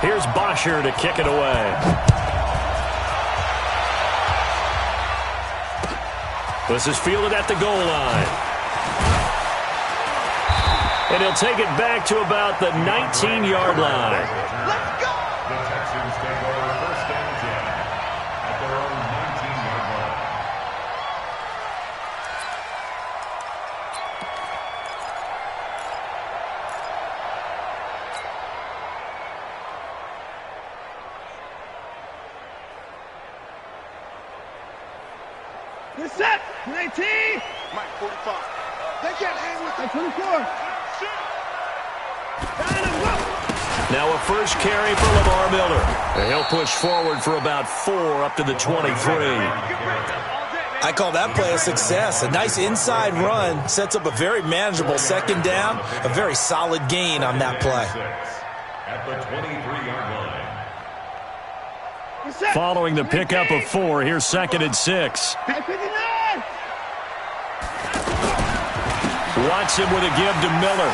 Here's Bosher to kick it away. This is fielded at the goal line. And he'll take it back to about the 19-yard line. Let's go! The Texans take over first and 10 at their own 19-yard line. Get set! 19! Mike, 45. They can't hang with it. 24. Now a first carry for Lamar Miller. And he'll push forward for about 4 up to the 23. I call that play a success. A nice inside run sets up a very manageable second down. A very solid gain on that play. At the 23-yard line. Following the pickup of 4, here's 2nd and 6. Watson with a give to Miller.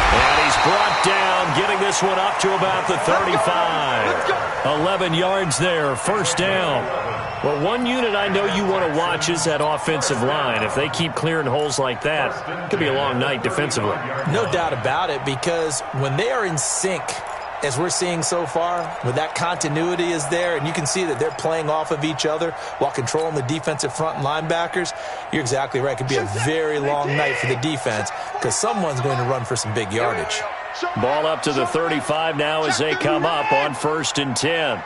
And he's brought down, getting this one up to about the 35. 11 yards there, first down. Well, one unit I know you want to watch is that offensive line. If they keep clearing holes like that, it could be a long night defensively. No doubt about it, because when they are in sync, as we're seeing so far, when that continuity is there, and you can see that they're playing off of each other while controlling the defensive front and linebackers, you're exactly right. It could be a very long night for the defense because someone's going to run for some big yardage. Ball up to the 35 now as they come up on 1st and 10.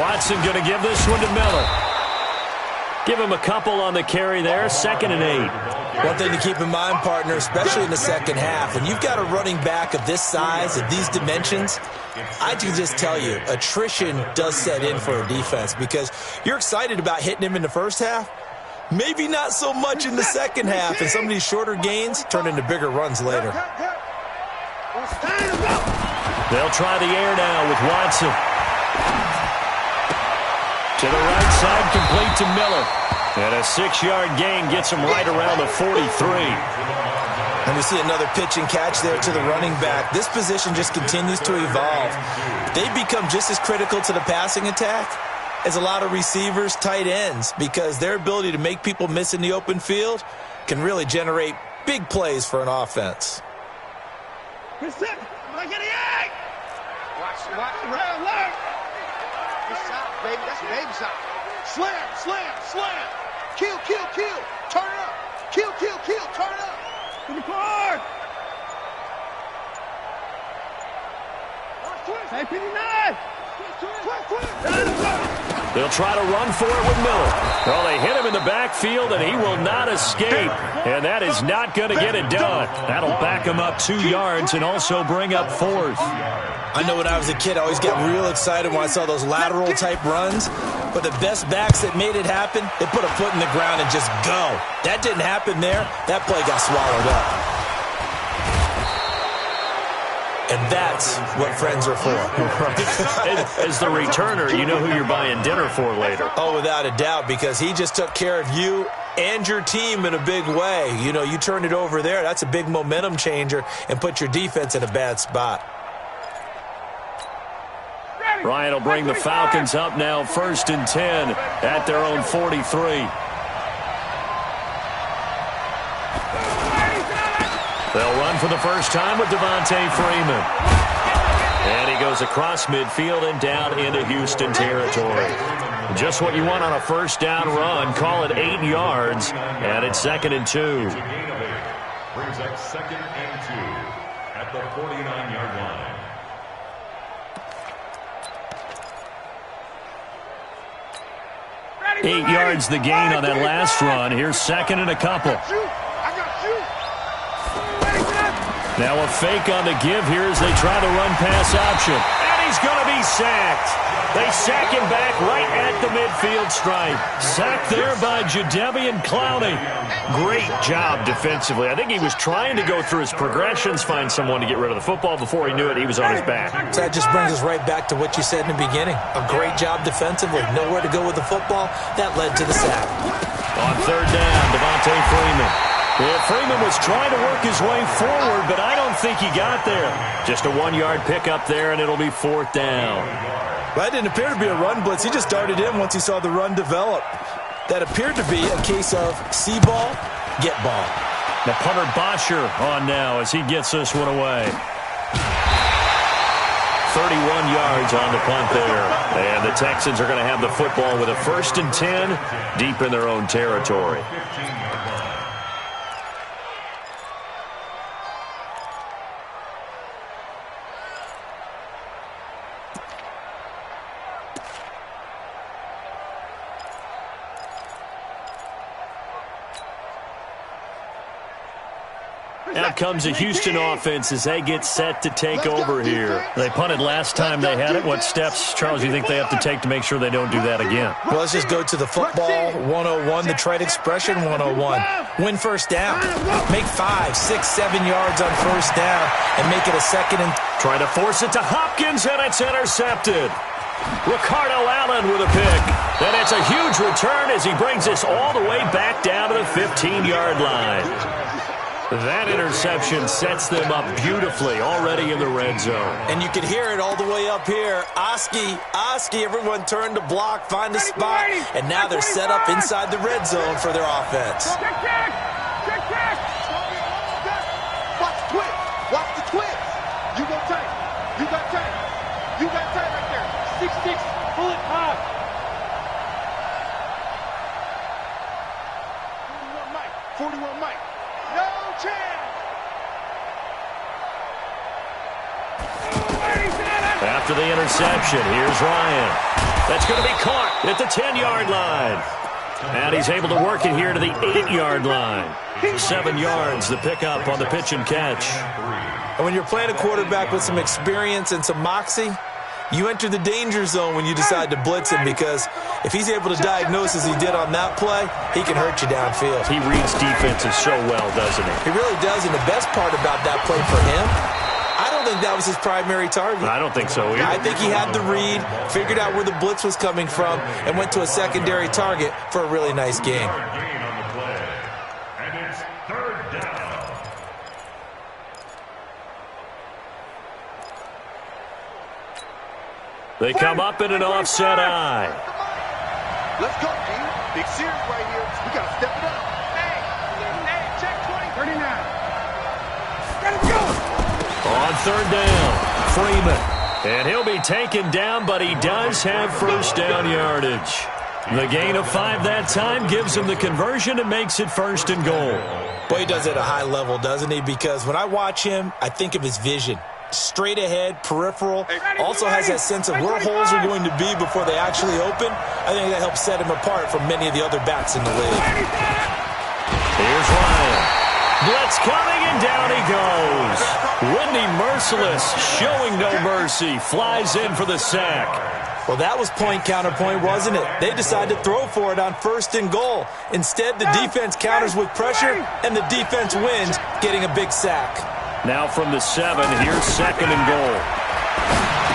Watson going to give this one to Miller. Give him a couple on the carry there, 2nd and 8. One thing to keep in mind, partner, especially in the second half, when you've got a running back of this size, of these dimensions, I can just tell you, attrition does set in for a defense because you're excited about hitting him in the first half, maybe not so much in the second half, and some of these shorter gains turn into bigger runs later. They'll try the air now with Watson. To the right side, complete to Miller. And a 6-yard gain gets him right around the 43. And we see another pitch and catch there to the running back. This position just continues to evolve. They become just as critical to the passing attack as a lot of receivers, tight ends, because their ability to make people miss in the open field can really generate big plays for an offense. Watch around, learn. Good shot, baby. That's a baby shot. Slam, slam, slam. Kill, kill, kill. Turn it up. Kill, kill, kill. Turn it up. To the car. 59. They'll try to run for it with Miller. Well, they hit him in the backfield, and he will not escape. And that is not going to get it done. That'll back him up 2 yards and also bring up 4th. I know when I was a kid, I always got real excited when I saw those lateral-type runs. But the best backs that made it happen, they put a foot in the ground and just go. That didn't happen there. That play got swallowed up. And that's what friends are for. Right. As the returner, you know who you're buying dinner for later. Oh, without a doubt, because he just took care of you and your team in a big way. You know, you turn it over there, that's a big momentum changer and put your defense in a bad spot. Ryan will bring the Falcons up now 1st and 10 at their own 43. They'll run for the first time with Devontae Freeman. And he goes across midfield and down into Houston territory. Just what you want on a first down run. Call it 8 yards, and it's 2nd and 2. Brings up 2nd and 2 at the 49-yard line. 8 yards the gain on that last run. Here's 2nd and a couple. Now a fake on the give here as they try to run pass option. And he's going to be sacked. They sack him back right at the midfield stripe. Sacked there by Jadeveon Clowney. Great job defensively. I think he was trying to go through his progressions, find someone to get rid of the football. Before he knew it, he was on his back. So that just brings us right back to what you said in the beginning. A great job defensively. Nowhere to go with the football. That led to the sack. On 3rd down, Devontae Freeman. Yeah, Freeman was trying to work his way forward, but I don't think he got there. Just a 1-yard pickup there, and it'll be 4th down. That didn't appear to be a run blitz. He just darted in once he saw the run develop. That appeared to be a case of see ball, get ball. The punter Bosher on now as he gets this one away. 31 yards on the punt there. And the Texans are going to have the football with a 1st and 10 deep in their own territory. Out comes the Houston offense as they get set to take over here. They punted last time they had it. What steps, Charles, do you think they have to take to make sure they don't do that again? Well, let's just go to the football 101, the trade expression 101. Win first down. Make 5, 6, 7 yards on first down and make it a 2nd and... Trying to force it to Hopkins, and it's intercepted. Ricardo Allen with a pick. And it's a huge return as he brings this all the way back down to the 15-yard line. That interception sets them up beautifully already in the red zone. And you can hear it all the way up here. Oski, everyone turned to block, find a spot, and now they're set up inside the red zone for their offense. Check. Watch the twist. Watch the twist. You go tight. You got tight. You got tight right there. 6-6. Pull it high. 41 Mike. No chance. After the interception, here's Ryan. That's going to be caught at the 10-yard line. And he's able to work it here to the 8-yard line. 7 yards, the pickup on the pitch and catch. And when you're playing a quarterback with some experience and some moxie, you enter the danger zone when you decide to blitz him, because if he's able to diagnose as he did on that play, he can hurt you downfield. He reads defenses so well, doesn't he? He really does, and the best part about that play for him, I don't think that was his primary target. I don't think so either. I think he had the read, figured out where the blitz was coming from, and went to a secondary target for a really nice game. Gain on the play. And it's 3rd down. They come up in an offset eye. Let's go, G. Big series right here. We got to step it up. Hey, check 20. 39. Let him go. On 3rd down, Freeman. And he'll be taken down, but he does have first down yardage. The gain of 5 that time gives him the conversion and makes it 1st and goal. Boy, he does it at a high level, doesn't he? Because when I watch him, I think of his vision. Straight ahead, peripheral, also has that sense of where holes are going to be before they actually open. I think that helps set him apart from many of the other backs in the league. Here's Ryan. Blitz coming, and down he goes. Whitney Merciless, showing no mercy, flies in for the sack. Well, that was point counterpoint, wasn't it? They decided to throw for it on 1st and goal. Instead, the defense counters with pressure, and the defense wins, getting a big sack. Now from the 7, here's 2nd and goal.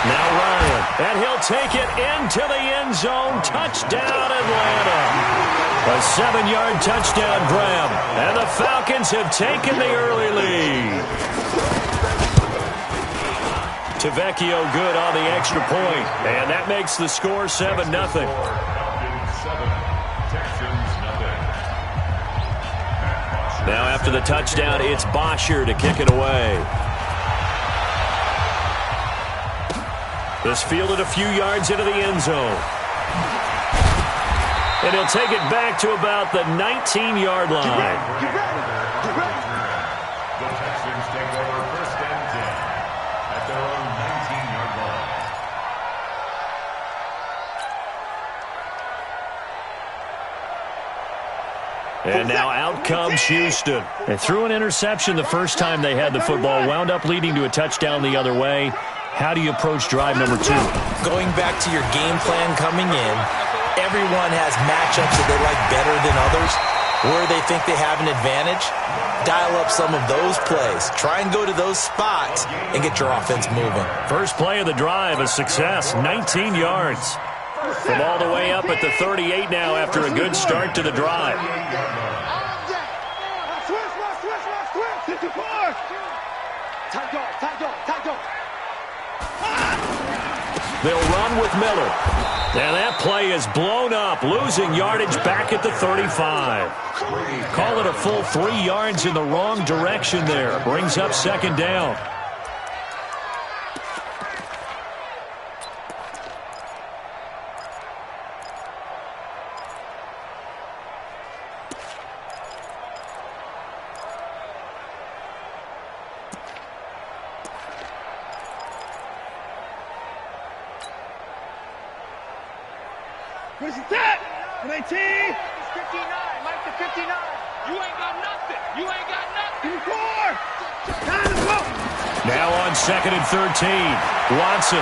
Now Ryan, and he'll take it into the end zone. Touchdown, Atlanta. A 7-yard touchdown grab, and the Falcons have taken the early lead. Tavecchio good on the extra point, and that makes the score 7-0. Now after the touchdown, it's Bosher to kick it away. This fielded a few yards into the end zone. And he'll take it back to about the 19-yard line. Get ready. The Texans take over 1st and 10 at their own 19-yard line. And now out comes Houston. They threw an interception the first time they had the football, wound up leading to a touchdown the other way. How do you approach drive number 2? Going back to your game plan coming in, everyone has matchups that they like better than others, where they think they have an advantage. Dial up some of those plays. Try and go to those spots and get your offense moving. First play of the drive, a success, 19 yards. From all the way up at the 38 now after a good start to the drive. Switch. They'll run with Miller. And that play is blown up, losing yardage back at the 35. Call it a full 3 yards in the wrong direction there. Brings up second down. Where's the tap? 19. 59. Mike to 59. You ain't got nothing. You ain't got nothing. 4. Time to go. Now on 2nd and 13. Watson.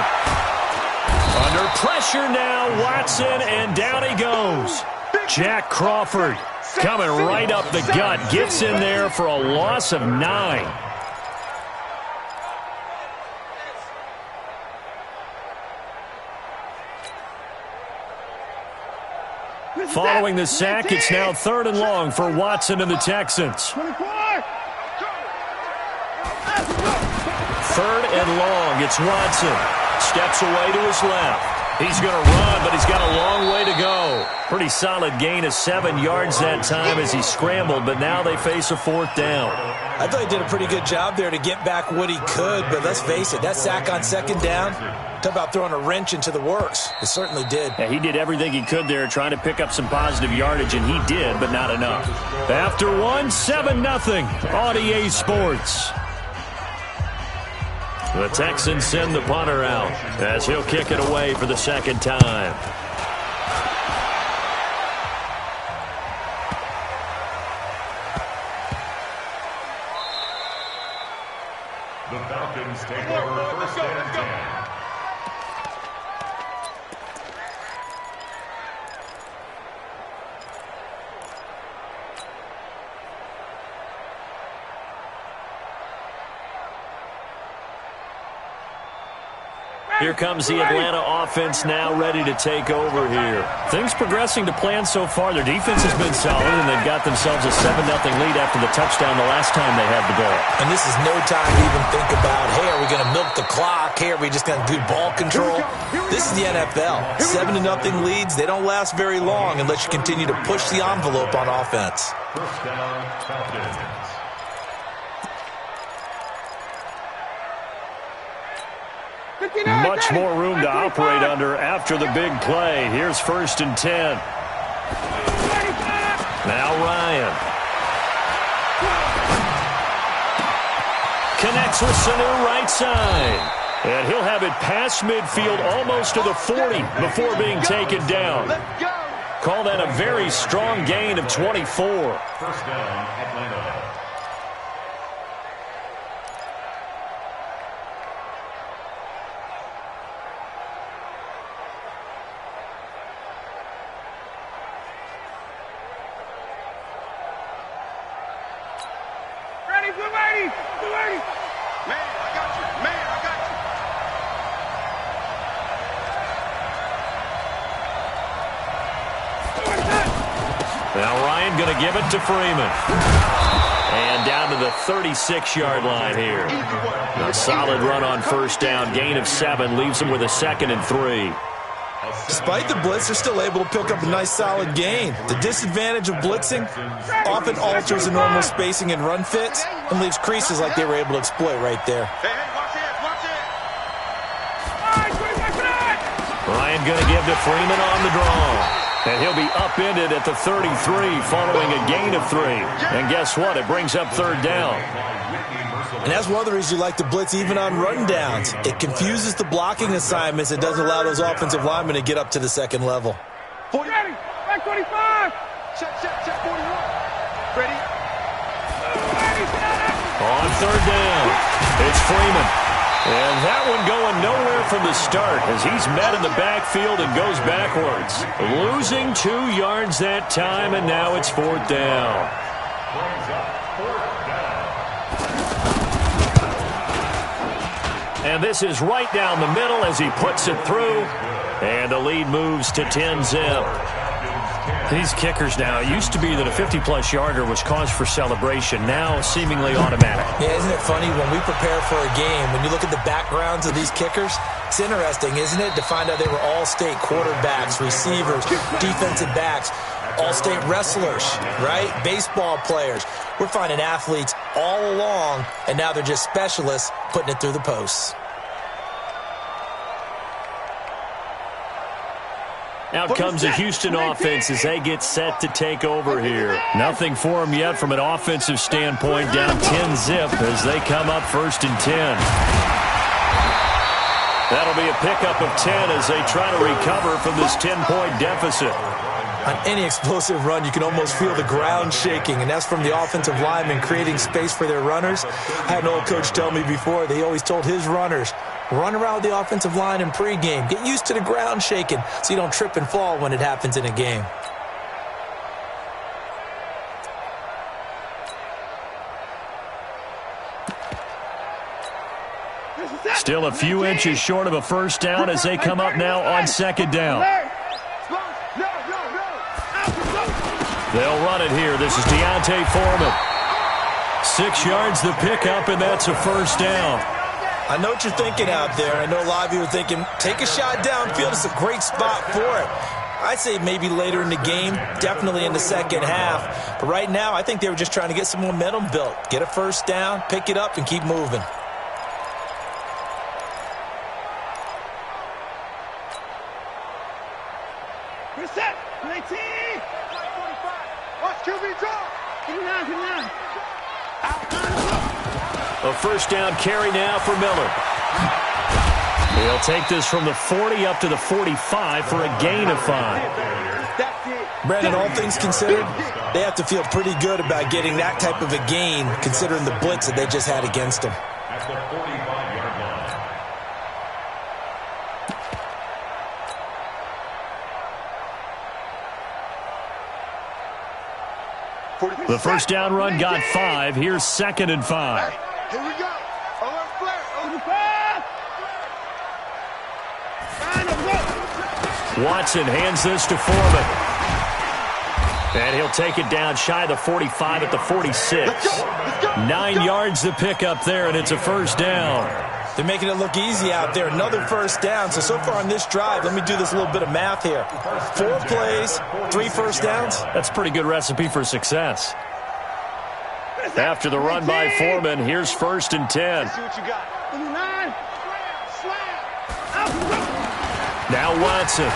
Under pressure now. Watson, and down he goes. Jack Crawford coming right up the gut. Gets in there for a loss of 9. Following the sack, it's now 3rd and long for Watson and the Texans. 24. 3rd and long, it's Watson. Steps away to his left. He's going to run, but he's got a long way to go. Pretty solid gain of 7 yards that time as he scrambled, but now they face a 4th down. I thought he did a pretty good job there to get back what he could, but let's face it, that sack on 2nd down, talk about throwing a wrench into the works. It certainly did. Yeah, he did everything he could there trying to pick up some positive yardage, and he did, but not enough. After one, 7-0 on EA Sports. The Texans send the punter out as he'll kick it away for the 2nd time. The Falcons take over 1st and 10. Here comes the Atlanta offense now ready to take over here. Things progressing to plan so far. Their defense has been solid, and they've got themselves a 7-0 lead after the touchdown the last time they had the ball. And this is no time to even think about, hey, are we going to milk the clock? Hey, are we just going to do ball control? This is the NFL. 7-0 leads, they don't last very long unless you continue to push the envelope on offense. 1st down, Falcons. Much more room to operate under after the big play. Here's 1st and 10. Now Ryan. Connects with Sanu right side. And he'll have it past midfield almost to the 40 before being taken down. Call that a very strong gain of 24. 1st down, Atlanta. Now Ryan going to give it to Freeman. And down to the 36-yard line here. A solid run on 1st down. Gain of 7 leaves them with a 2nd and 3. Despite the blitz, they're still able to pick up a nice solid gain. The disadvantage of blitzing often alters the normal spacing and run fits and leaves creases like they were able to exploit right there. Ryan going to give to Freeman on the draw. And he'll be upended at the 33 following a gain of 3. And guess what? It brings up 3rd down. And that's one of the reasons you like to blitz even on run downs. It confuses the blocking assignments. It doesn't allow those offensive linemen to get up to the 2nd level. 40. Back 25. Check 41. Ready? On 3rd down, it's Freeman. And that one going nowhere from the start as he's met in the backfield and goes backwards. Losing 2 yards that time, and now it's 4th down. And this is right down the middle as he puts it through. And the lead moves to 10-zip. These kickers now, it used to be that a 50-plus yarder was cause for celebration. Now, seemingly automatic. Yeah, isn't it funny when we prepare for a game, when you look at the backgrounds of these kickers, it's interesting, isn't it, to find out they were all-state quarterbacks, receivers, defensive backs, all-state wrestlers, right? Baseball players. We're finding athletes all along, and now they're just specialists putting it through the posts. Out comes the Houston offense as they get set to take over here. Nothing for them yet from an offensive standpoint, down 10-zip as they come up 1st and 10. That'll be a pickup of 10 as they try to recover from this 10-point deficit. On any explosive run, you can almost feel the ground shaking, and that's from the offensive linemen creating space for their runners. I had an old coach tell me before, they always told his runners, run around the offensive line in pregame. Get used to the ground shaking so you don't trip and fall when it happens in a game. Still a few inches short of a first down as they come up now on 2nd down. They'll run it here. This is Deontay Foreman. 6 yards the pickup, and that's a first down. I know what you're thinking out there. I know a lot of you are thinking, take a shot downfield. It's a great spot for it. I'd say maybe later in the game, definitely in the second half. But right now, I think they were just trying to get some momentum built. Get a first down, pick it up, and keep moving. Reset. Watch QB draw. Get down. A first down carry now for Miller. He'll take this from the 40 up to the 45 for a gain of 5. Brandon, all things considered, they have to feel pretty good about getting that type of a gain considering the blitz that they just had against them. At the 45-yard line. The first down run got 5. Here's 2nd and 5. Here we go. Alert flare. Watson hands this to Foreman. And he'll take it down shy of the 45 at the 46. 9 yards to pick up there, and it's a first down. They're making it look easy out there. Another first down. So far on this drive, let me do this little bit of math here. 4 plays, 3 first downs. That's a pretty good recipe for success. After the run by Foreman, here's 1st and 10. See what you got. Now Watson.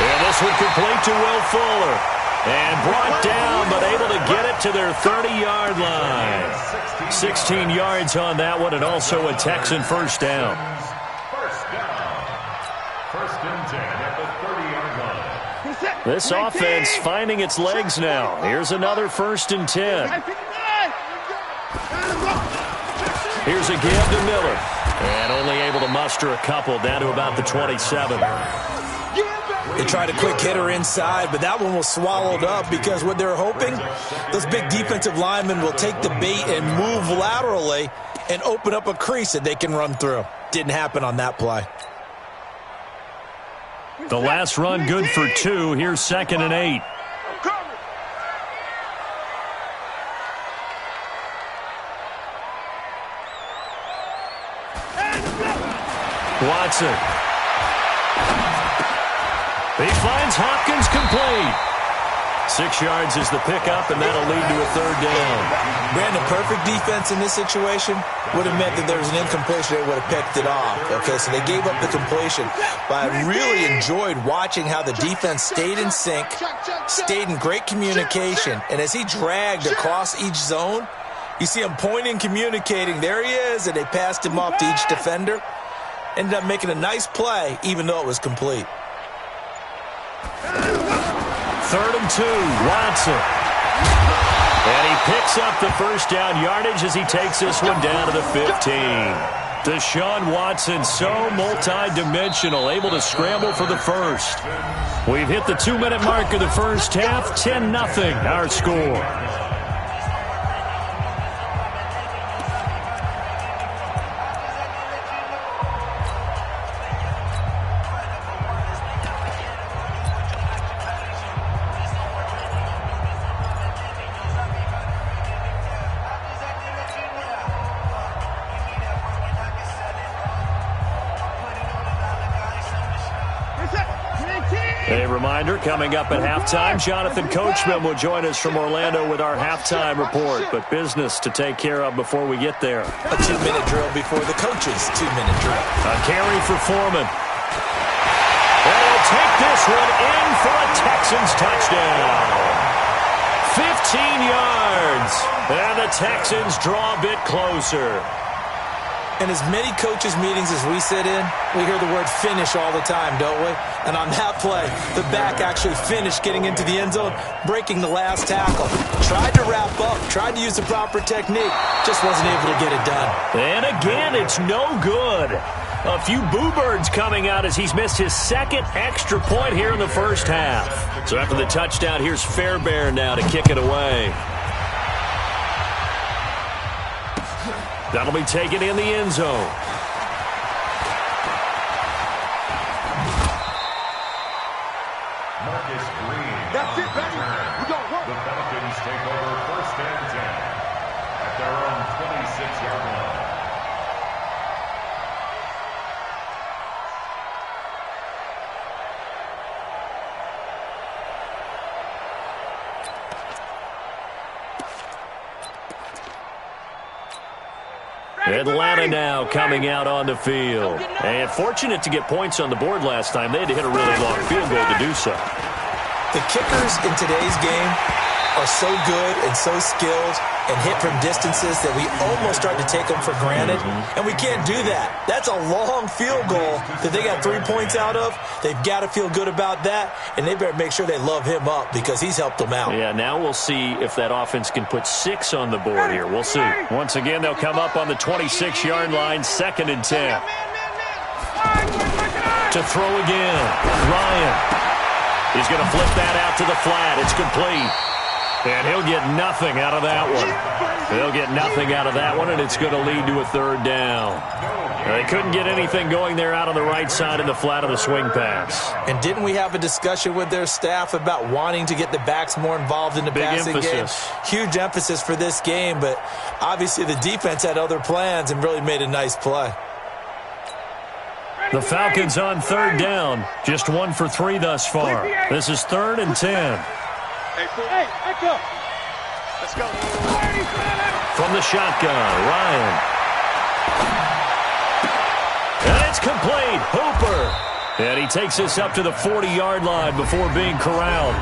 And this one complete to Will Fuller. And brought down, but able to get it to their 30-yard line. 16 yards on that one, and also a Texan first down. First down. 1st and 10 at the 30-yard line. This offense finding its legs now. Here's another 1st and 10. Here's a give to Miller. And only able to muster a couple down to about the 27. They tried a quick hitter inside, but that one was swallowed up because what they're hoping, those big defensive linemen will take the bait and move laterally and open up a crease that they can run through. Didn't happen on that play. The last run good for 2. Here's 2nd and 8. Watson. He finds Hopkins complete. 6 yards is the pickup, and that'll lead to a 3rd down. Brandon, perfect defense in this situation would have meant that there was an incompletion. They would have picked it off. Okay, so they gave up the completion. But I really enjoyed watching how the defense stayed in sync, stayed in great communication. And as he dragged across each zone, you see him pointing, communicating. There he is, and they passed him off to each defender. Ended up making a nice play, even though it was complete. 3rd and 2, Watson. And he picks up the first down yardage as he takes this one down to the 15. Deshaun Watson, so multi-dimensional, able to scramble for the first. We've hit the 2-minute mark of the first half, 10-0 our score. reminder, coming up at halftime, Jonathan Coachman will join us from Orlando with our halftime report. But business to take care of before we get there. A 2-minute drill before the coach's 2-minute drill. A carry for Foreman. And he'll take this one in for a Texans touchdown. 15 yards. And the Texans draw a bit closer. In as many coaches' meetings as we sit in, we hear the word finish all the time, don't we? And on that play, the back actually finished getting into the end zone, breaking the last tackle. Tried to wrap up, tried to use the proper technique, just wasn't able to get it done. And again, it's no good. A few boo birds coming out as he's missed his second extra point here in the first half. So after the touchdown, here's Fairbairn now to kick it away. That'll be taken in the end zone. Marcus Green. That's it, baby. We got work. The Falcons take over 1st and 10 at their own 26-yard line. Atlanta now coming out on the field. And fortunate to get points on the board last time. They had to hit a really long field goal to do so. The kickers in today's game are so good and so skilled and hit from distances that we almost start to take them for granted. And we can't do that. That's a long field goal that they got 3 points out of. They've got to feel good about that, and they better make sure they love him up because he's helped them out. Yeah, now we'll see if that offense can put 6 on the board here. We'll see. Once again, they'll come up on the 26-yard line, 2nd and 10. To throw again, Ryan. He's going to flip that out to the flat. It's complete. And he'll get nothing out of that one. They'll get nothing out of that one, and it's going to lead to a 3rd down. They couldn't get anything going there out on the right side in the flat of the swing pass. And didn't we have a discussion with their staff about wanting to get the backs more involved in the passing game? Huge emphasis for this game, but obviously the defense had other plans and really made a nice play. The Falcons on 3rd down. Just 1 for 3 thus far. This is 3rd and 10. Hey, back up. Let's go. From the shotgun, Ryan. And it's complete. Hooper. And he takes us up to the 40-yard line before being corralled.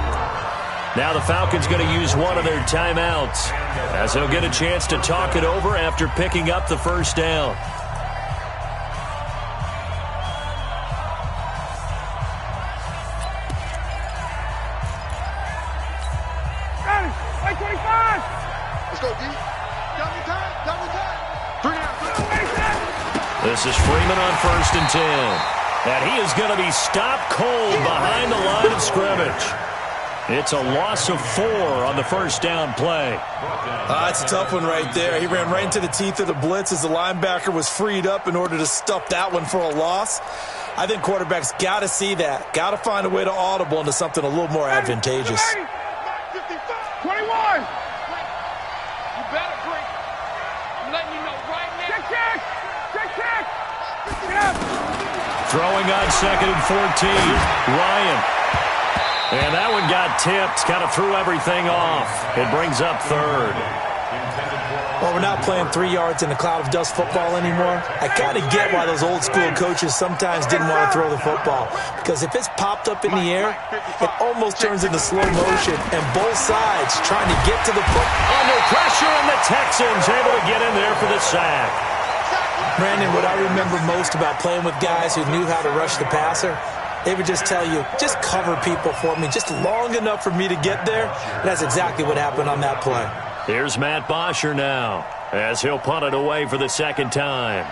Now the Falcons going to use one of their timeouts as he'll get a chance to talk it over after picking up the 1st down. This is Freeman on 1st and 10. And he is going to be stopped cold behind the line of scrimmage. It's a loss of 4 on the 1st down play. It's a tough one right there. He ran right into the teeth of the blitz as the linebacker was freed up in order to stuff that one for a loss. I think quarterbacks got to see that. Got to find a way to audible into something a little more advantageous. 21. You better break. I'm letting you know right now. Check. Throwing on 2nd and 14. Ryan. And that one got tipped. Kind of threw everything off. It brings up 3rd. Well, we're not playing 3 yards in a cloud of dust football anymore. I kind of get why those old school coaches sometimes didn't want to throw the football. Because if it's popped up in the air, it almost turns into slow motion. And both sides trying to get to the football. Under pressure, and the Texans able to get in there for the sack. Brandon, what I remember most about playing with guys who knew how to rush the passer, they would just tell you, just cover people for me, just long enough for me to get there. And that's exactly what happened on that play. Here's Matt Bosher now as he'll punt it away for the 2nd time.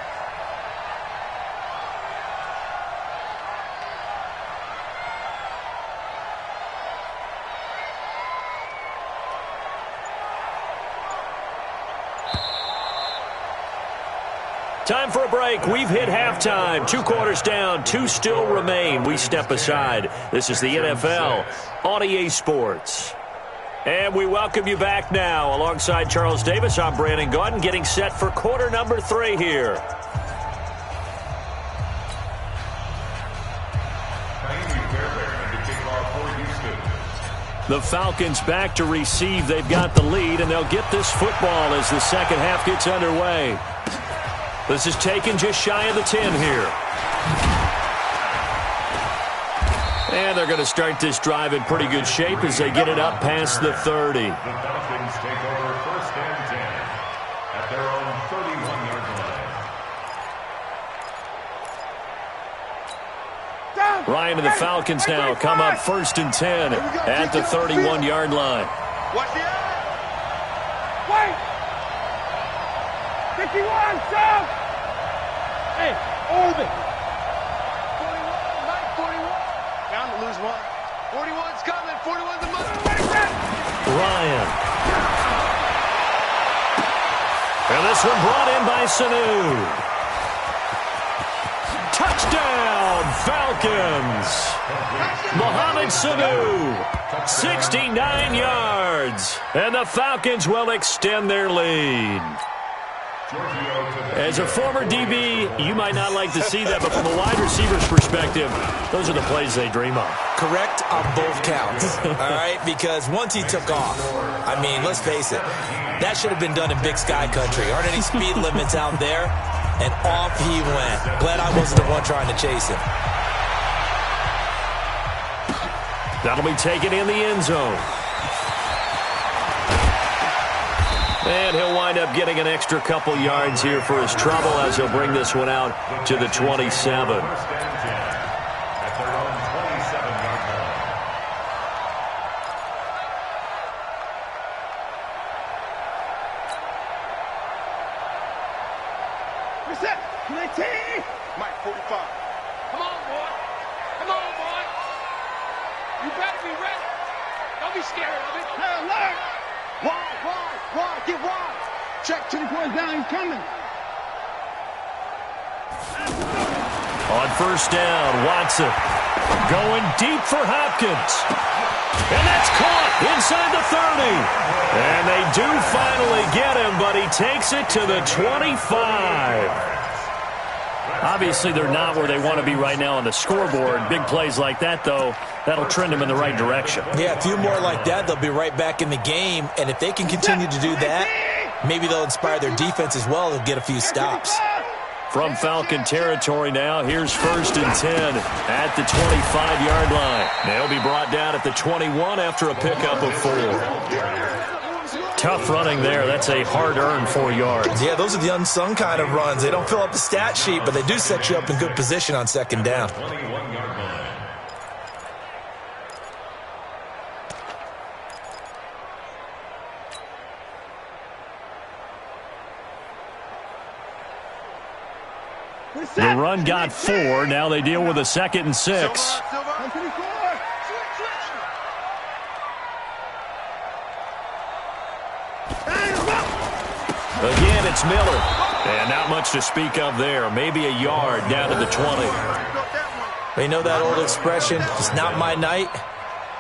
Time for a break. We've hit halftime. 2 quarters down. 2 still remain. We step aside. This is the NFL on EA Sports. And we welcome you back now. Alongside Charles Davis, I'm Brandon Gaudin, getting set for quarter number 3 here. Fairbairn to kick off The Falcons back to receive. They've got the lead, and they'll get this football as the second half gets underway. This is taken just shy of the 10 here. And they're going to start this drive in pretty good shape as they get it up past the 30. The Falcons take over first and 10 at their own 31-yard line. Ryan and the Falcons now come up first and 10 at the 31-yard line. Watch the eye. Wait. 51, stop. Hey, hold it. 41, Mike, 41. Bound to lose one. 41's coming. 41's the mother. Ryan. And this one brought in by Sanu. Touchdown, Falcons. Mohamed Sanu, 69 yards. And the Falcons will extend their lead. As a former DB, you might not like to see that, but from a wide receiver's perspective, those are the plays they dream of. Correct on both counts, all right? Because once he took off, I mean, let's face it, that should have been done in Big Sky Country. Aren't any speed limits out there? And off he went. Glad I wasn't the one trying to chase him. That'll be taken in the end zone. And he'll wind up getting an extra couple yards here for his trouble as he'll bring this one out to the 27. Mike, 45. Come on, boy. Come on, boy. You better be ready. Don't be scared of it. Hey, alert. Wide. Get wide. Check 2 points down. He's coming. On first down, Watson going deep for Hopkins. And that's caught inside the 30. And they do finally get him, but he takes it to the 25. Obviously, they're not where they want to be right now on the scoreboard. Big plays like that, though, that'll trend them in the right direction. Yeah, a few more like that, they'll be right back in the game. And if they can continue to do that, maybe they'll inspire their defense as well. They'll get a few stops. From Falcon territory now, here's first and 10 at the 25-yard line. They'll be brought down at the 21 after a pickup of 4. Tough running there. That's a hard-earned 4 yards. Yeah, those are the unsung kind of runs. They don't fill up the stat sheet, but they do set you up in good position on second down. 21-yard line. The run got 4. Now they deal with a 2nd and 6. Again, it's Miller. And not much to speak of there. Maybe a yard down to the 20. They know that old expression, it's not my night.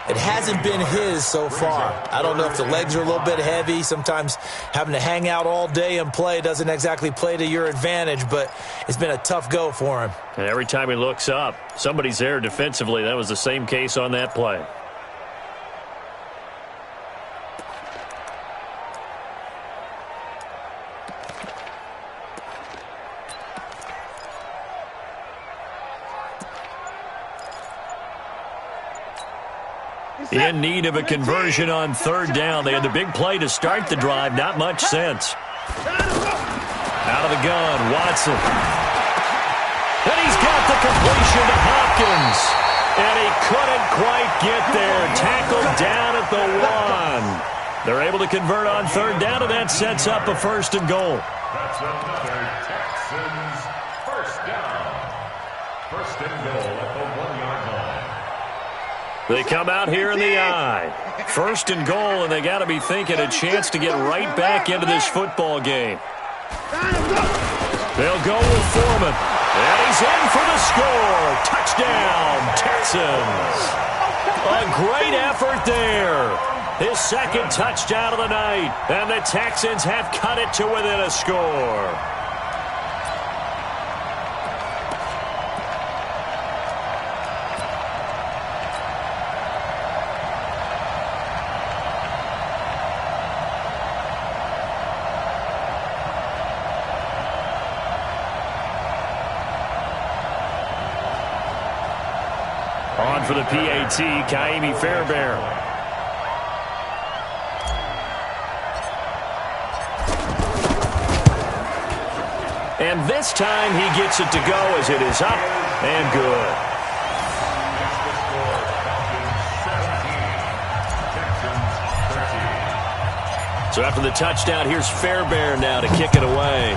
It hasn't been his so far. I don't know if the legs are a little bit heavy. Sometimes having to hang out all day and play doesn't exactly play to your advantage, but it's been a tough go for him. And every time he looks up, somebody's there defensively. That was the same case on that play. In need of a conversion on third down. They had the big play to start the drive. Not much sense. Out of the gun, Watson. And he's got the completion to Hopkins. And he couldn't quite get there. Tackled down at the 1. They're able to convert on third down, and that sets up a first and goal. That's another Texans first down. First and goal at the 1-yard line. They come out here in the eye. First and goal, and they got to be thinking a chance to get right back into this football game. They'll go with Foreman. And he's in for the score. Touchdown, Texans. A great effort there. His second touchdown of the night. And the Texans have cut it to within a score. for the PAT, Kaimi Fairbairn. And this time he gets it to go as it is up and good. So after the touchdown, here's Fairbairn now to kick it away.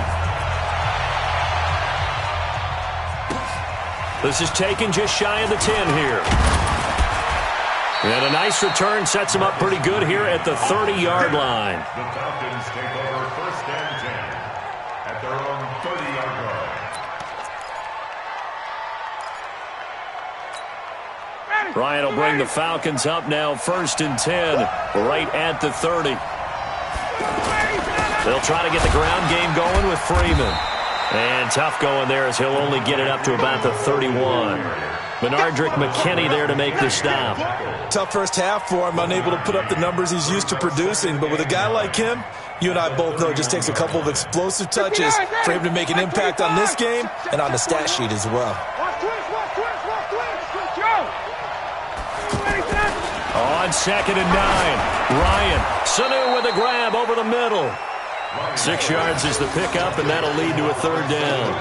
This is taken just shy of the 10 here. And a nice return sets him up pretty good here at the 30-yard line. The Falcons take over first and 10 at their own 30-yard line. Ryan will bring the Falcons up now first and 10 right at the 30. They'll try to get the ground game going with Freeman. And tough going there as he'll only get it up to about the 31. Benardrick McKinney there to make the stop. Tough first half for him, unable to put up the numbers he's used to producing. But with a guy like him, you and I both know it just takes a couple of explosive touches for him to make an impact on this game and on the stat sheet as well. On 2nd and 9, Ryan. Sanu with a grab over the middle. 6 yards is the pickup, and that'll lead to a 3rd down.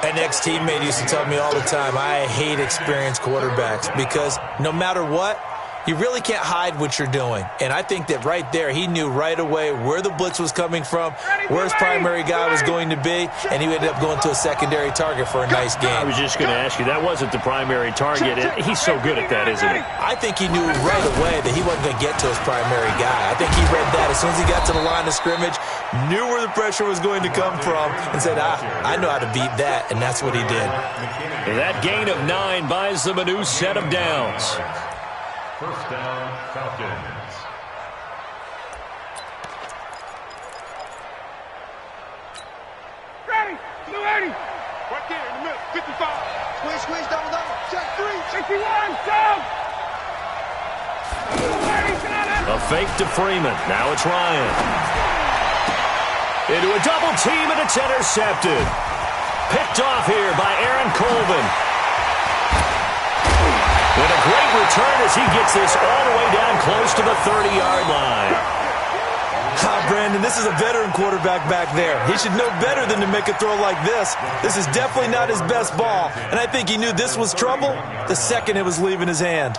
An ex-teammate used to tell me all the time, I hate experienced quarterbacks because no matter what, you really can't hide what you're doing. And I think that right there, he knew right away where the blitz was coming from, where his primary guy was going to be, and he ended up going to a secondary target for a nice game. I was just going to ask you, that wasn't the primary target. He's so good at that, isn't he? I think he knew right away that he wasn't going to get to his primary guy. I think he read that as soon as he got to the line of scrimmage, knew where the pressure was going to come from, and said, I know how to beat that, and that's what he did. And that gain of 9 buys them a new set of downs. First down, Falcons. Ready. Right there in the middle. 55. Squeeze, double. Check 3. 61. Down. A fake to Freeman. Now it's Ryan. Into a double team, and it's intercepted. Picked off here by Aaron Colvin. And a great return as he gets this all the way down close to the 30-yard line. Brandon, this is a veteran quarterback back there. He should know better than to make a throw like this. This is definitely not his best ball, and I think he knew this was trouble the second it was leaving his hand.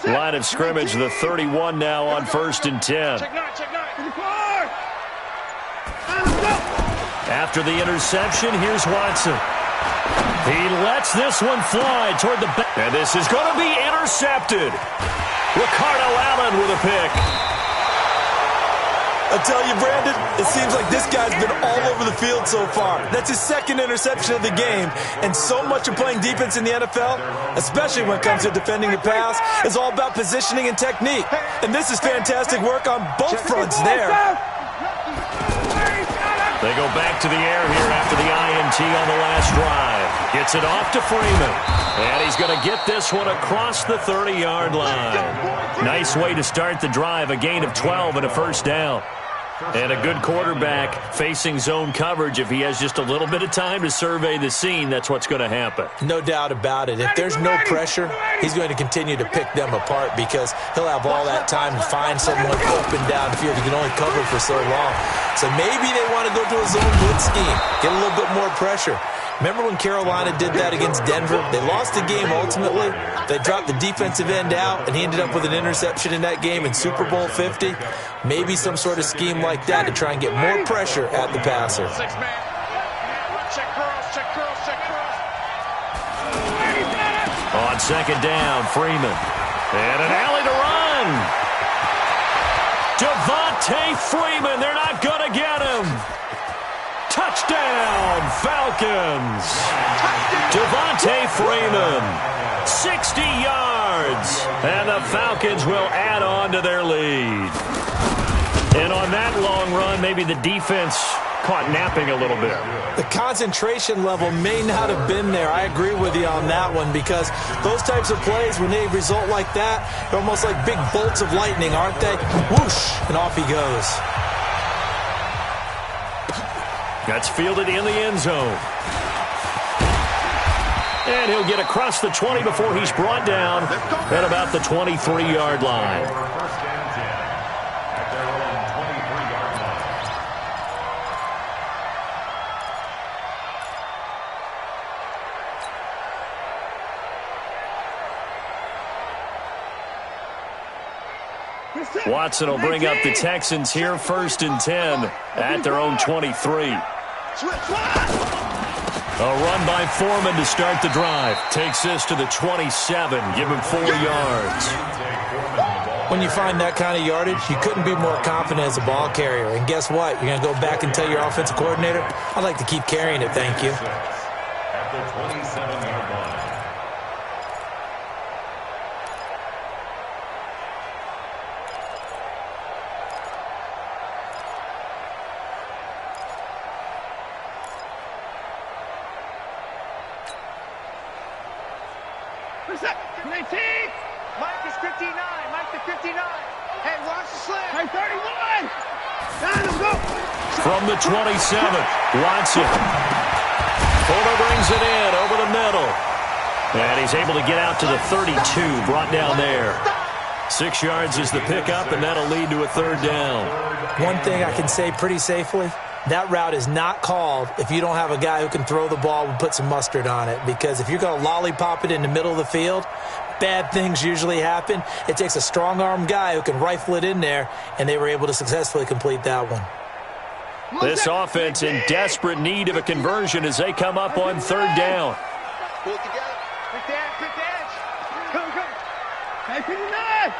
Line of scrimmage, the 31 now on 1st and 10. Check 9. After the interception, here's Watson. He lets this one fly toward the back. And this is going to be intercepted. Ricardo Allen with a pick. I tell you, Brandon, it seems like this guy's been all over the field so far. That's his 2nd interception of the game. And so much of playing defense in the NFL, especially when it comes to defending the pass, is all about positioning and technique. And this is fantastic work on both fronts there. They go back to the air here after the INT on the last drive. Gets it off to Freeman. And he's going to get this one across the 30-yard line. Nice way to start the drive. A gain of 12 and a 1st down. And a good quarterback facing zone coverage. If he has just a little bit of time to survey the scene, that's what's going to happen. No doubt about it. If there's no pressure, he's going to continue to pick them apart because he'll have all that time to find someone open downfield. He can only cover for so long. So maybe they want to go to a zone blitz scheme, get a little bit more pressure. Remember when Carolina did that against Denver? They lost the game ultimately. They dropped the defensive end out, and he ended up with an interception in that game in Super Bowl 50. Maybe some sort of scheme like that to try and get more pressure at the passer. 6 man. Check curls. On 2nd down, Freeman. And an alley to run. Devontae Freeman. They're not going to get him. Touchdown, Falcons. Devontae Freeman, 60 yards. And the Falcons will add on to their lead. And on that long run, maybe the defense caught napping a little bit. The concentration level may not have been there. I agree with you on that one, because those types of plays, when they result like that, they're almost like big bolts of lightning, aren't they? Whoosh, and off he goes. That's fielded in the end zone. And he'll get across the 20 before he's brought down at about the 23-yard line. First and 10 at their own 23-yard line. Watson will bring up the Texans here, first and 10 at their own 23. A run by Foreman to start the drive. Takes this to the 27. Give him 4 yards. When you find that kind of yardage, you couldn't be more confident as a ball carrier. And guess what? You're going to go back and tell your offensive coordinator, I'd like to keep carrying it, thank you. At the 27-yard line. Mike is 59. Mike to 59. Hey, watch the slam. Hey, 31. Down him, go. From the 27, Watson. Fuller brings it in over the middle. And he's able to get out to the 32, brought down there. 6 yards is the pickup, and that'll lead to a third down. One thing I can say pretty safely, that route is not called if you don't have a guy who can throw the ball and put some mustard on it. Because if you're going to lollipop it in the middle of the field, bad things usually happen. It takes a strong-arm guy who can rifle it in there, and they were able to successfully complete that one. This offense in desperate need of a conversion as they come up on third down. Pull it together. Quick edge. Go. Hey, 59.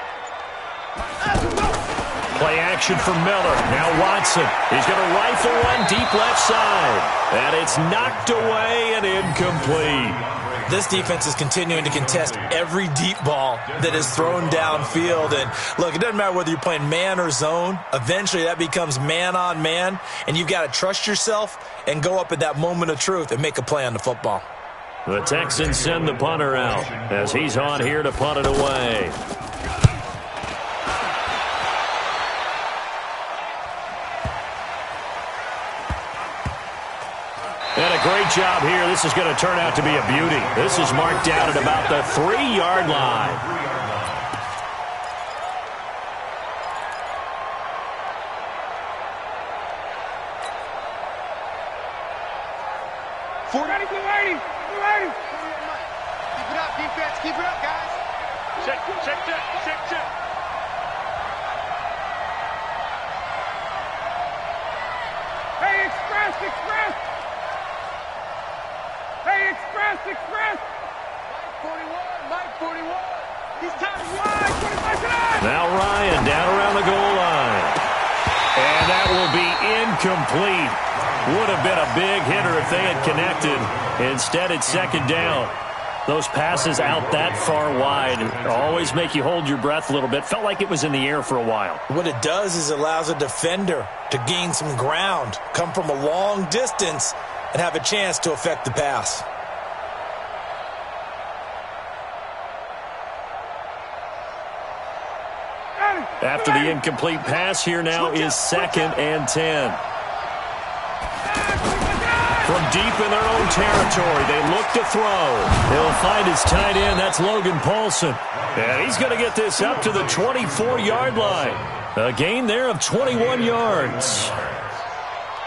Play action for Miller. Now Watson. He's going to rifle one deep left side. And it's knocked away and incomplete. This defense is continuing to contest every deep ball that is thrown downfield. And look, it doesn't matter whether you're playing man or zone. Eventually that becomes man on man. And you've got to trust yourself and go up at that moment of truth and make a play on the football. The Texans send the punter out as he's on here to punt it away. And a great job here. This is going to turn out to be a beauty. This is marked down at about the 3-yard line. Ready. Keep it up, defense. Keep it up, guys. Check. Hey, express. Hey, express. Mike 41. He's tied wide. 25 Now Ryan down around the goal line. And that will be incomplete. Would have been a big hitter if they had connected. Instead, it's second down. Those passes out that far wide always make you hold your breath a little bit. Felt like it was in the air for a while. What it does is it allows a defender to gain some ground, come from a long distance, and have a chance to affect the pass. After the incomplete pass, here now is second and 10. From deep in their own territory, they look to throw. They'll find his tight end. That's Logan Paulson. And he's going to get this up to the 24-yard line. A gain there of 21 yards.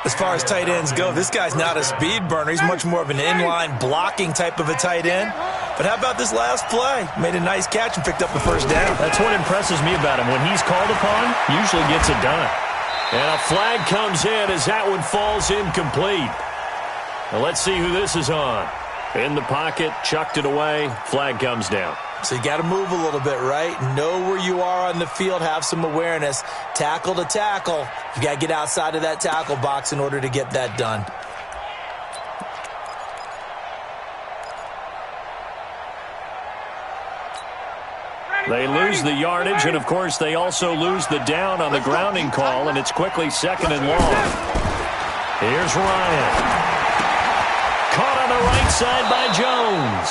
As far as tight ends go, this guy's not a speed burner. He's much more of an inline blocking type of a tight end. But how about this last play? Made a nice catch and picked up the first down. That's what impresses me about him. When he's called upon, usually gets it done. And a flag comes in as that one falls incomplete. Now let's see who this is on. In the pocket, chucked it away, flag comes down. So you got to move a little bit, right? Know where you are on the field, have some awareness. Tackle to tackle. You got to get outside of that tackle box in order to get that done. They lose the yardage, and of course they also lose the down on the grounding call, and it's quickly second and long. Here's Ryan. Caught on the right side by Jones.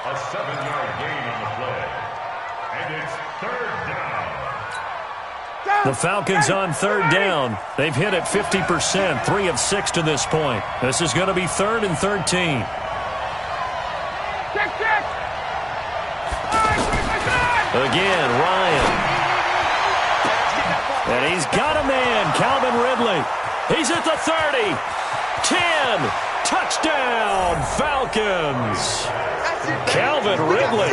A 7-yard gain on the play. And it's third down. The Falcons on third down. They've hit it 50%, 3 of 6 to this point. This is going to be 3rd and 13. Again, Ryan. And he's got a man, Calvin Ridley. He's at the 30. 10. Touchdown, Falcons. Calvin Ridley,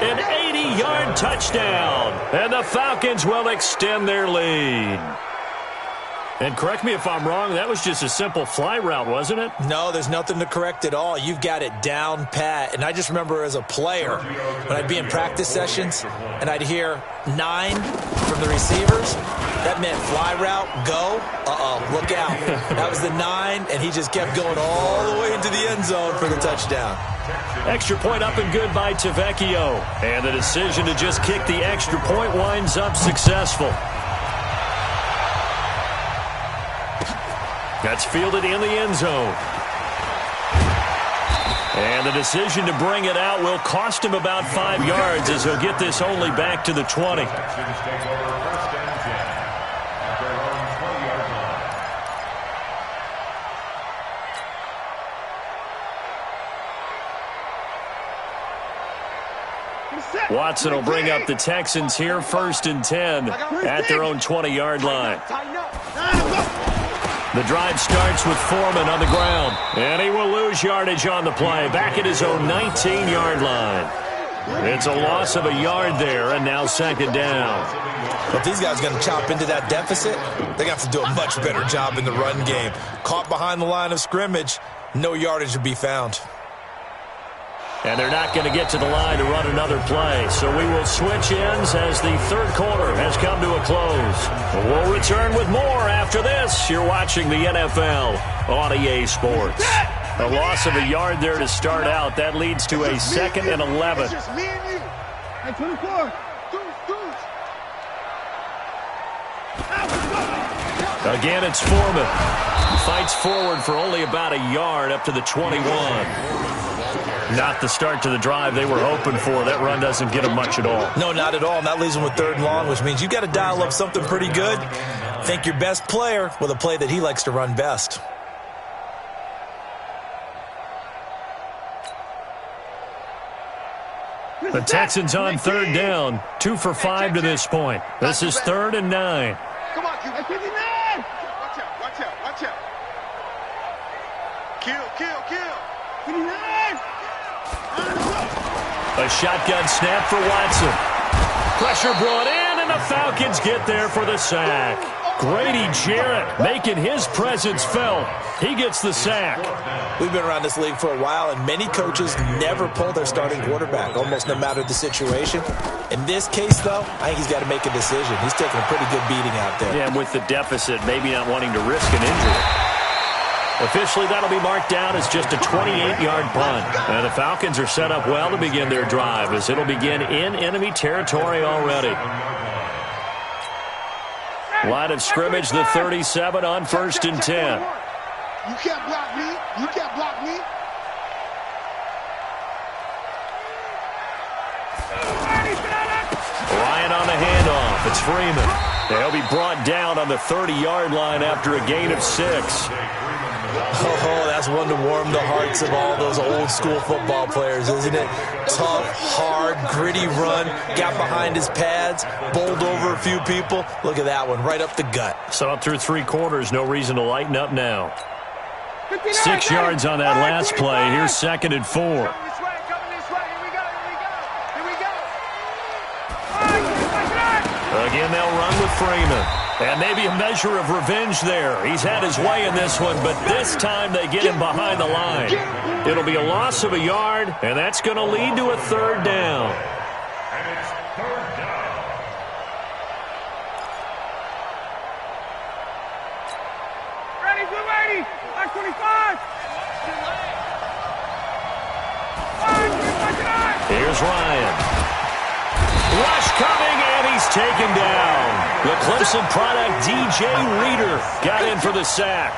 an 80-yard touchdown. And the Falcons will extend their lead. And correct me if I'm wrong, that was just a simple fly route, wasn't it? No, there's nothing to correct at all. You've got it down pat. And I just remember as a player, when I'd be in practice sessions and I'd hear 9 from the receivers, that meant fly route, go, look out. That was the 9, and he just kept going all the way into the end zone for the touchdown. Extra point up and good by Tavecchio. And the decision to just kick the extra point winds up successful. That's fielded in the end zone. And the decision to bring it out will cost him about 5 yards as he'll get this only back to the 20. Watson will bring up the Texans here, 1st and 10 at their own 20-yard line. The drive starts with Foreman on the ground, and he will lose yardage on the play, back at his own 19-yard line. It's a loss of a yard there, and now 2nd down. If these guys are going to chop into that deficit, they have to do a much better job in the run game. Caught behind the line of scrimmage, no yardage to be found. And they're not going to get to the line to run another play. So we will switch ends as the 3rd quarter has come to a close. We'll return with more after this. You're watching the NFL on EA Sports. A loss of a yard there to start out. That leads to a 2nd and 11. It's just me and you. Hey, 24. Again, it's Foreman. Fights forward for only about a yard up to the 21. Not the start to the drive they were hoping for. That run doesn't get them much at all. No, not at all. And that leaves them with 3rd and long, which means you've got to dial up something pretty good. Think your best player with a play that he likes to run best. The Texans on 3rd down. 2 for 5 to this point. This is 3rd and 9. Come on, Q. Watch out. Kill. A shotgun snap for Watson. Pressure brought in, and the Falcons get there for the sack. Grady Jarrett making his presence felt. He gets the sack. We've been around this league for a while, and many coaches never pull their starting quarterback, almost no matter the situation. In this case, though, I think he's got to make a decision. He's taking a pretty good beating out there. Yeah, and with the deficit, maybe not wanting to risk an injury. Officially, that'll be marked down as just a 28-yard punt. And the Falcons are set up well to begin their drive as it'll begin in enemy territory already. Line of scrimmage, the 37 on 1st and 10. You can't block me. Ryan on the handoff. It's Freeman. They'll be brought down on the 30-yard line after a gain of 6. Oh, that's one to warm the hearts of all those old-school football players, isn't it? Tough, hard, gritty run. Got behind his pads, bowled over a few people. Look at that one, right up the gut. So up through 3 quarters, no reason to lighten up now. 6 yards on that last play. Here's 2nd and 4. Again, they'll run with Freeman. And maybe a measure of revenge there. He's had his way in this one, but this time they get him behind the line. It'll be a loss of a yard, and that's going to lead to a 3rd down. And it's 3rd down. Ready, blue 80. Back 25. Here's Ryan. Rush coming, and he is taken down. The Clemson product, DJ Reader, got in for the sack.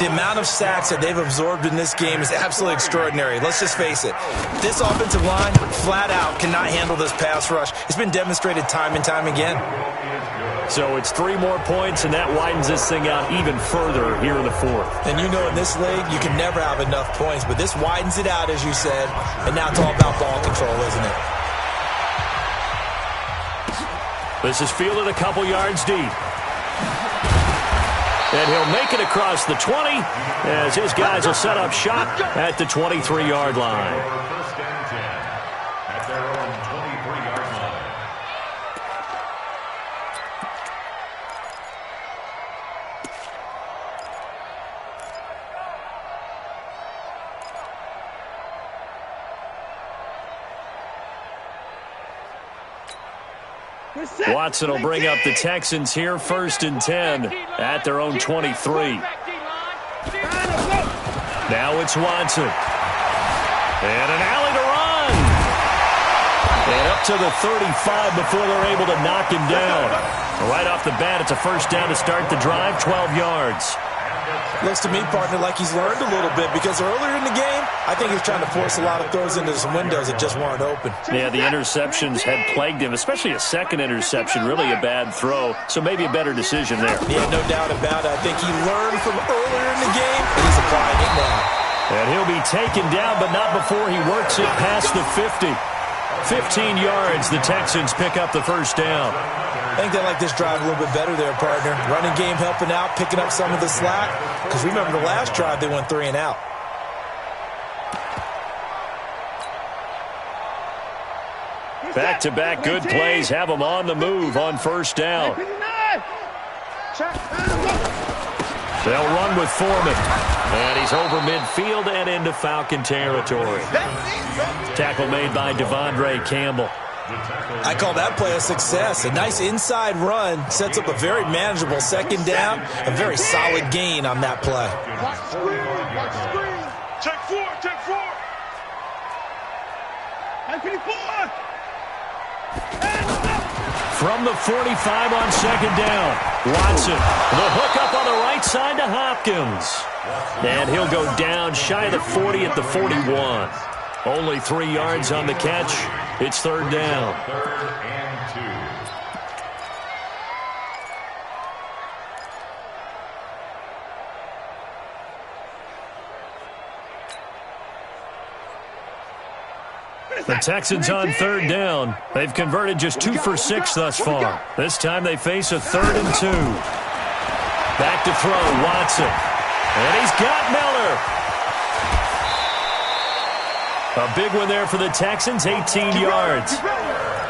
The amount of sacks that they've absorbed in this game is absolutely extraordinary. Let's just face it. This offensive line, flat out, cannot handle this pass rush. It's been demonstrated time and time again. So it's 3 more points, and that widens this thing out even further here in the 4th. And you know in this league, you can never have enough points, but this widens it out, as you said, and now it's all about ball control, isn't it? This is fielded a couple yards deep. And he'll make it across the 20 as his guys will set up shop at the 23-yard line. First and 10 at their own 23-yard line. Watson will bring up the Texans here, 1st and 10 at their own 23. Now it's Watson. And an alley to run. And up to the 35 before they're able to knock him down. Right off the bat, it's a first down to start the drive, 12 yards. Looks to me, partner, like he's learned a little bit because earlier in the game, I think he was trying to force a lot of throws into some windows that just weren't open. Yeah, the interceptions had plagued him, especially a second interception, really a bad throw, so maybe a better decision there. Yeah, no doubt about it. I think he learned from earlier in the game, and he's applying it now. And he'll be taken down, but not before he works it past the 50. 15 yards, the Texans pick up the first down. I think they like this drive a little bit better there, partner. Running game helping out, picking up some of the slack. Because remember the last drive, they went 3 and out. Back-to-back good plays have them on the move on first down. They'll run with Foreman. And he's over midfield and into Falcon territory. Tackle made by Devondre Campbell. I call that play a success. A nice inside run sets up a very manageable second down. A very solid gain on that play. Check 4, check 4. From the 45 on second down, Watson. The hook up on the right side to Hopkins. And he'll go down shy of the 40 at the 41. Only 3 yards on the catch. It's third down. 3rd and 2. The Texans on third down. They've converted just 2 for 6 thus far. This time they face a 3rd and 2. Back to throw, Watson. And he's got Miller. A big one there for the Texans, 18 yards.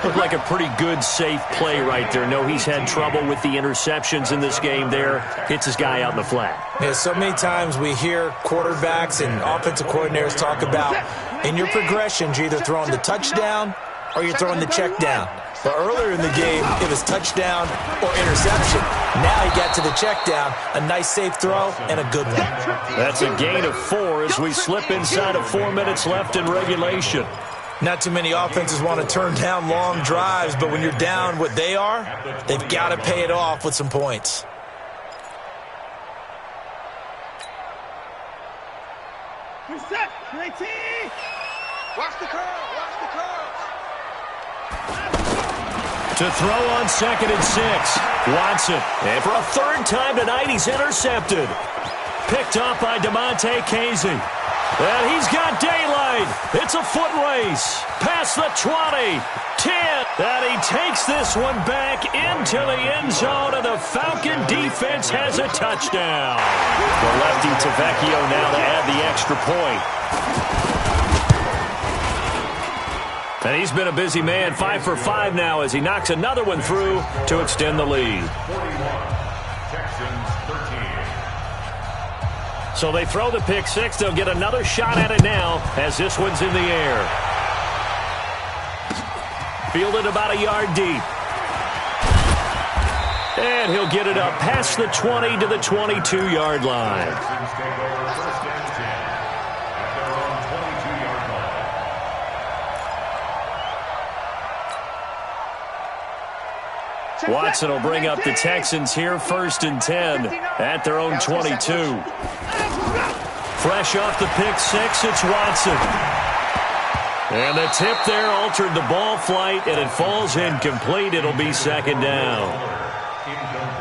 Looked like a pretty good, safe play right there. No, he's had trouble with the interceptions in this game there. Hits his guy out in the flat. Yeah, so many times we hear quarterbacks and offensive coordinators talk about in your progressions, you're either throwing the touchdown or you're throwing the check down. But earlier in the game, it was touchdown or interception. Now he got to the check down, a nice safe throw, and a good one. That's a gain of 4 as we slip inside of 4 minutes left in regulation. Not too many offenses want to turn down long drives, but when you're down what they are, they've got to pay it off with some points. Reset, 19. Watch the curve, watch the curve. To throw on 2nd and 6. Watson. And for a 3rd time tonight, he's intercepted. Picked up by DeMonte Casey. And he's got daylight. It's a foot race. Past the 20. 10. And he takes this one back into the end zone, and the Falcon defense has a touchdown. The lefty Tavecchio now to add the extra point. And he's been a busy man, 5 for 5 now as he knocks another one through to extend the lead. 41, Texans 13. So they throw the pick 6. They'll get another shot at it now as this one's in the air. Fielded about a yard deep. And he'll get it up past the 20 to the 22-yard line. Texans take over 1st and 10 at their own 22-yard line. 1 Watson will bring up the Texans here, 1st and 10 at their own 22. Fresh off the pick six, it's Watson. And the tip there altered the ball flight, and it falls incomplete. It'll be 2nd down.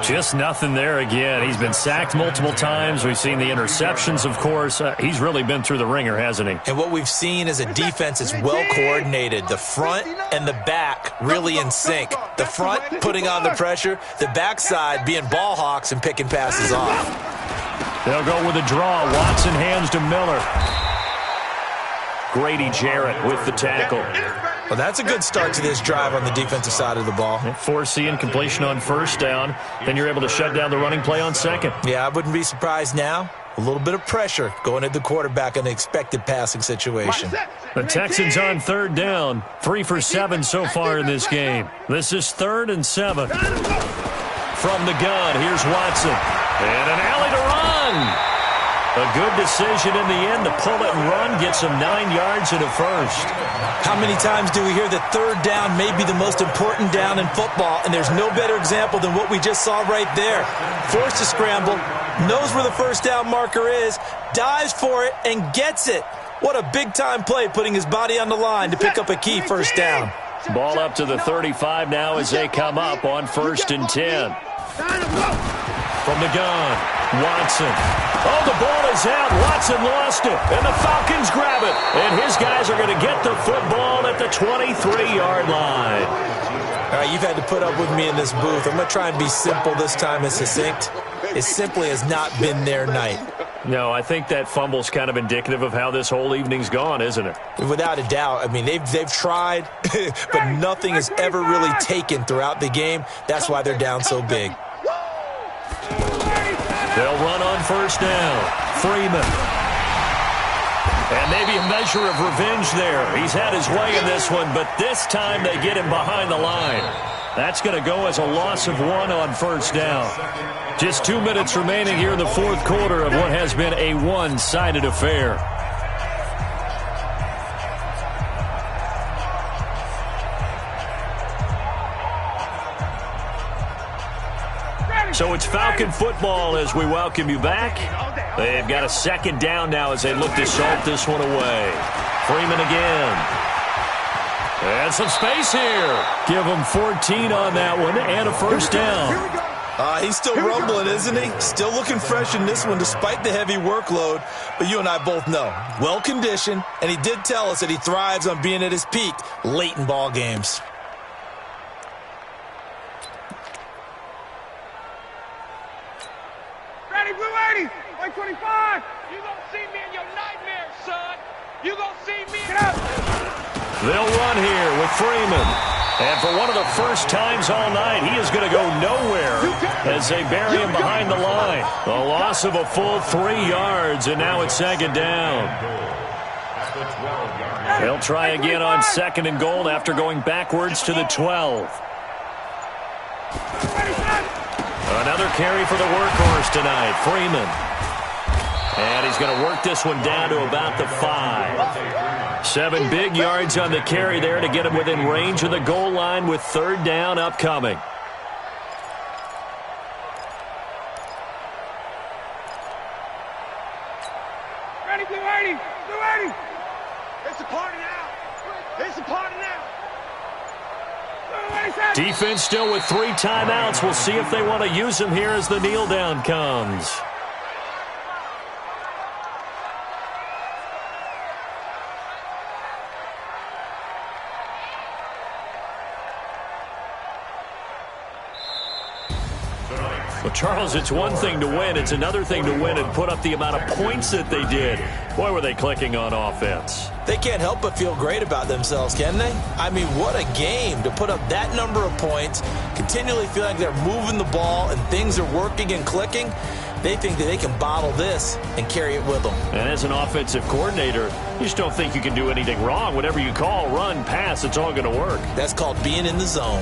Just nothing there again. He's been sacked multiple times. We've seen the interceptions, of course. He's really been through the ringer, hasn't he? And what we've seen is a defense that's well coordinated. The front and the back really in sync. The front putting on the pressure, the backside being ball hawks and picking passes off. They'll go with a draw. Watson hands to Miller. Grady Jarrett with the tackle. Well, that's a good start to this drive on the defensive side of the ball. Force the incompletion on 1st down. Then you're able to shut down the running play on 2nd. Yeah, I wouldn't be surprised now. A little bit of pressure going at the quarterback in the expected passing situation. The Texans on 3rd down. 3 for 7 so far in this game. This is 3rd and 7. From the gun, here's Watson. And an alley to run. A good decision in the end to pull it and run, gets him 9 yards and a first. How many times do we hear that 3rd down may be the most important down in football, and there's no better example than what we just saw right there. Forced to scramble, knows where the 1st down marker is, dives for it, and gets it. What a big-time play, putting his body on the line to pick up a key 1st down. Ball up to the 35 now as they come up on 1st and 10. From the gun, Watson. Oh, the ball is out. Watson lost it, and the Falcons grab it. And his guys are going to get the football at the 23-yard line. All right, you've had to put up with me in this booth. I'm going to try and be simple this time and succinct. It simply has not been their night. No, I think that fumble's kind of indicative of how this whole evening's gone, isn't it? Without a doubt. I mean, they've tried, but nothing has ever really taken throughout the game. That's why they're down so big. They'll run on 1st down. Freeman. And maybe a measure of revenge there. He's had his way in this one, but this time they get him behind the line. That's going to go as a loss of 1 on 1st down. Just 2 minutes remaining here in the 4th quarter of what has been a one-sided affair. So it's Falcon football as we welcome you back. They've got a 2nd down now as they look to salt this one away. Freeman again. And some space here. Give him 14 on that one and a 1st down. He's still rumbling, isn't he? Still looking fresh in this one despite the heavy workload. But you and I both know, well-conditioned, and he did tell us that he thrives on being at his peak late in ball games. Ready, Blue 80, 125. You gonna see me in your nightmares, son. You gonna see me. Get up. They'll run here with Freeman. And for one of the first times all night, he is going to go nowhere as they bury him behind the line. A loss of a full 3 yards, and now it's 2nd down. They'll try again on 2nd and goal after going backwards to the 12. Another carry for the workhorse tonight, Freeman. And he's going to work this one down to about the 5. 7 big yards on the carry there to get him within range of the goal line with 3rd down upcoming. Ready, Blue 80, Blue 80. It's a party now. It's a party now. Defense still with 3 timeouts. We'll see if they want to use them here as the kneel down comes. Well, Charles, it's one thing to win. It's another thing to win and put up the amount of points that they did. Boy, were they clicking on offense. They can't help but feel great about themselves, can they? I mean, what a game to put up that number of points, continually feel like they're moving the ball and things are working and clicking. They think that they can bottle this and carry it with them. And as an offensive coordinator, you just don't think you can do anything wrong. Whatever you call, run, pass, it's all going to work. That's called being in the zone.